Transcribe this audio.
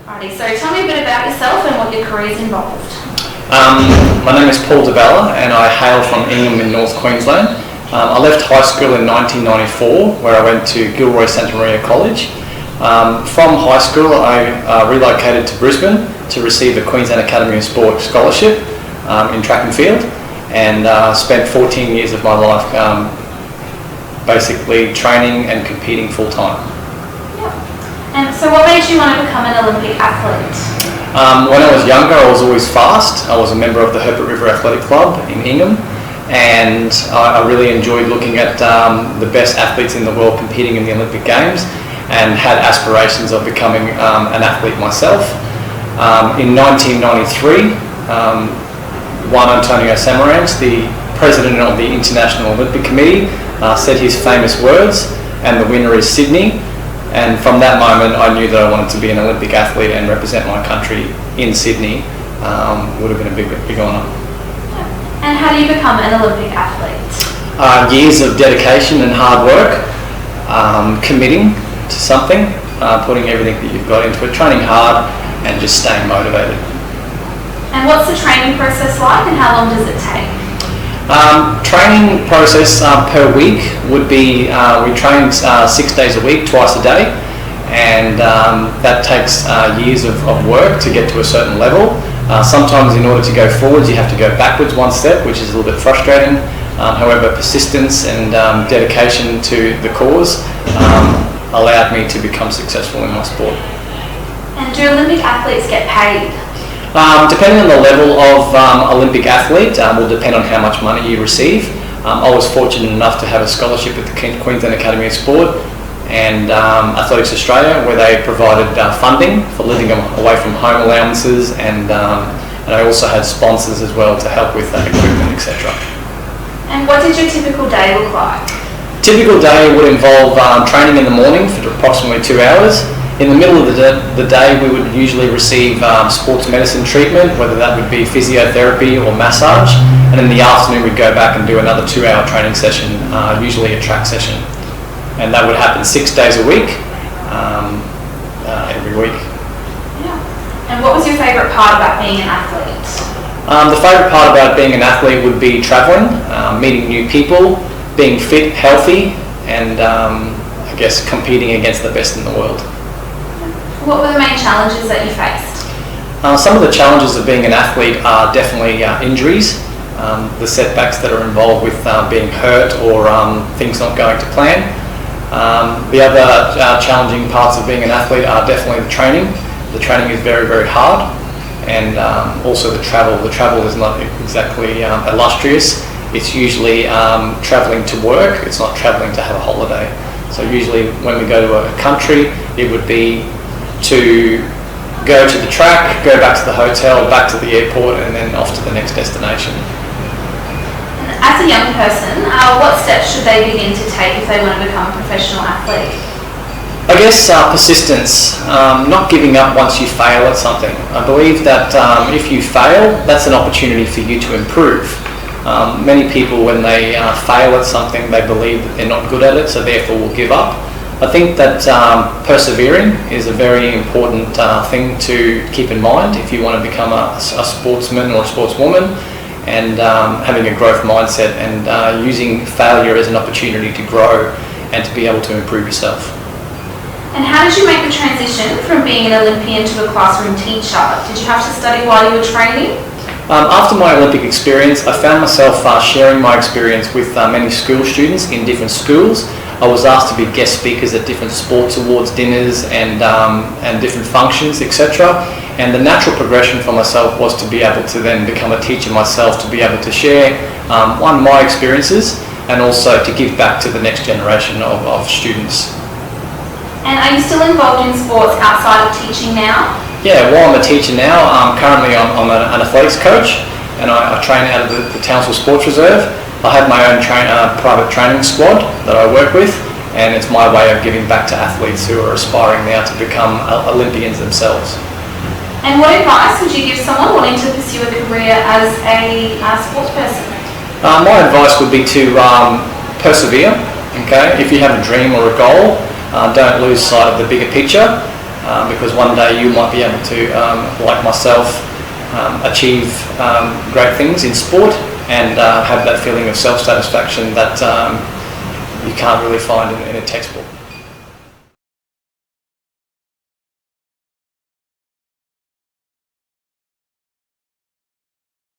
Alrighty, so tell me a bit about yourself and what your career's involved. My name is Paul DeBella and I hail from Ingham in North Queensland. I left high school in 1994 where I went to Gilroy Santa Maria College. From high school I relocated to Brisbane to receive a Queensland Academy of Sport scholarship in track and field, and spent 14 years of my life basically training and competing full time. Yep. And so what made you want to become an Olympic athlete? When I was younger I was always fast. I was a member of the Herbert River Athletic Club in Ingham, and I really enjoyed looking at the best athletes in the world competing in the Olympic Games, and had aspirations of becoming an athlete myself. In 1993, Juan Antonio Samaranch, the president of the International Olympic Committee, said his famous words, "And the winner is Sydney." And from that moment I knew that I wanted to be an Olympic athlete and represent my country in Sydney. Would have been a big honour. And how do you become an Olympic athlete? Years of dedication and hard work, committing to something, putting everything that you've got into it, training hard and just staying motivated. And what's the training process like and how long does it take? Training process per week would be, we train 6 days a week, twice a day, and that takes years of work to get to a certain level. Sometimes in order to go forwards you have to go backwards one step, which is a little bit frustrating. However, persistence and dedication to the cause allowed me to become successful in my sport. And do Olympic athletes get paid? Depending on the level of Olympic athlete, will depend on how much money you receive. I was fortunate enough to have a scholarship at the Queensland Academy of Sport and Athletics Australia, where they provided funding for living away from home allowances, and I also had sponsors as well to help with equipment, etc. And what did your typical day look like? Typical day would involve training in the morning for approximately 2 hours. In the middle of the day we would usually receive sports medicine treatment, whether that would be physiotherapy or massage, and in the afternoon we'd go back and do another 2-hour training session, usually a track session, and that would happen 6 days a week, every week. Yeah. And what was your favourite part about being an athlete? The favourite part about being an athlete would be travelling, meeting new people, being fit, healthy, and I guess competing against the best in the world. What were the main challenges that you faced? Some of the challenges of being an athlete are definitely injuries, the setbacks that are involved with being hurt or things not going to plan. The other challenging parts of being an athlete are definitely the training. The training is very, very hard, and also the travel. The travel is not exactly illustrious. It's usually travelling to work, it's not travelling to have a holiday. So usually when we go to a country, it would be to go to the track, go back to the hotel, back to the airport, and then off to the next destination. And as a young person, what steps should they begin to take if they want to become a professional athlete? I guess persistence, not giving up once you fail at something. I believe that if you fail, that's an opportunity for you to improve. Many people, when they fail at something, they believe that they're not good at it, so therefore will give up. I think that persevering is a very important thing to keep in mind if you want to become a sportsman or a sportswoman, and having a growth mindset and using failure as an opportunity to grow and to be able to improve yourself. And how did you make the transition from being an Olympian to a classroom teacher? Did you have to study while you were training? After my Olympic experience, I found myself sharing my experience with many school students in different schools. I was asked to be guest speakers at different sports awards dinners and different functions, etc. And the natural progression for myself was to be able to then become a teacher myself, to be able to share my experiences and also to give back to the next generation of students. And are you still involved in sports outside of teaching now? Yeah, while I'm a teacher now, currently I'm an athletics coach, and I train out of the Townsville Sports Reserve. I have my own private training squad that I work with, and it's my way of giving back to athletes who are aspiring now to become Olympians themselves. And what advice would you give someone wanting to pursue a career as a sports person? My advice would be to persevere. Okay, if you have a dream or a goal, don't lose sight of the bigger picture. because one day you might be able to, like myself, achieve great things in sport and have that feeling of self-satisfaction that you can't really find in a textbook.